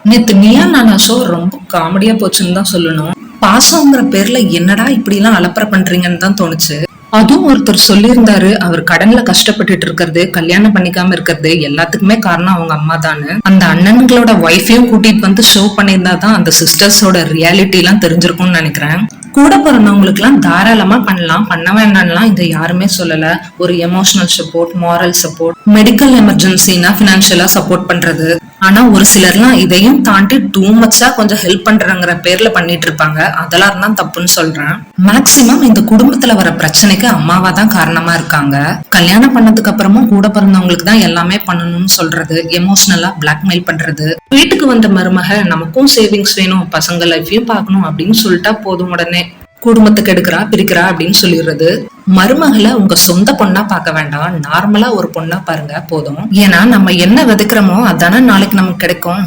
நேத்து நீயா நானா ஷோ ரொம்ப காமெடியா போச்சுன்னு தான் சொல்லணும். பாசம்ங்கிற பேர்ல என்னடா இப்படி எல்லாம் அலப்பற பண்றீங்கன்னு தான் தோணுச்சு. அதுவும் ஒருத்தர் சொல்லியிருந்தாரு, அவர் கடன்ல கஷ்டப்பட்டுட்டு இருக்கிறது, கல்யாணம் பண்ணிக்காம இருக்கிறது எல்லாத்துக்குமே காரணம் அவங்க அம்மா தானு. அந்த அண்ணன்களோட ஒய்ஃபையும் கூட்டிட்டு வந்து ஷோ பண்ணியிருந்தா தான் அந்த சிஸ்டர்ஸோட ரியாலிட்டி எல்லாம் தெரிஞ்சிருக்கும்னு நினைக்கிறேன். கூட பிறந்தவங்களுக்கு எல்லாம் தாராளமா பண்ணலாம், பண்ண வேண்டாம்லாம் இங்க யாருமே சொல்லல. ஒரு emotional support, moral support, medical எமர்ஜென்சினா பினான்சியலா சப்போர்ட் பண்றது. ஆனா ஒரு சிலர்லாம் இதையும் தாண்டி டூ மச்சா கொஞ்சம் ஹெல்ப் பண்றங்கிற பேர்ல பண்ணிட்டு இருப்பாங்க. அதெல்லாம் தான் தப்புன்னு சொல்றேன். மேக்சிமம் இந்த குடும்பத்துல வர பிரச்சனைக்கு அம்மாவா தான் காரணமா இருக்காங்க. கல்யாணம் பண்ணதுக்கு அப்புறமும் கூட பிறந்தவங்களுக்கு தான் எல்லாமே பண்ணணும்னு சொல்றது, எமோஷனலா பிளாக்மெயில் பண்றது. வீட்டுக்கு வந்த மருமக நமக்கும் சேவிங்ஸ் வேணும், பசங்க லைஃபையும் பார்க்கணும் அப்படின்னு சொல்லிட்டா போதும், உடனே குடும்பத்துக்கு எடுக்கிறா பிரிக்கிறா அப்படின்னு சொல்லிடுறது. மருமகளை உங்க சொந்த பொண்ணா பார்க்க வேண்டாம், நார்மலா ஒரு பொண்ணா பாருங்க போதும். ஏன்னா நம்ம என்ன விதைக்கிறோமோ அதானே நாளைக்கு நமக்கு கிடைக்கும்.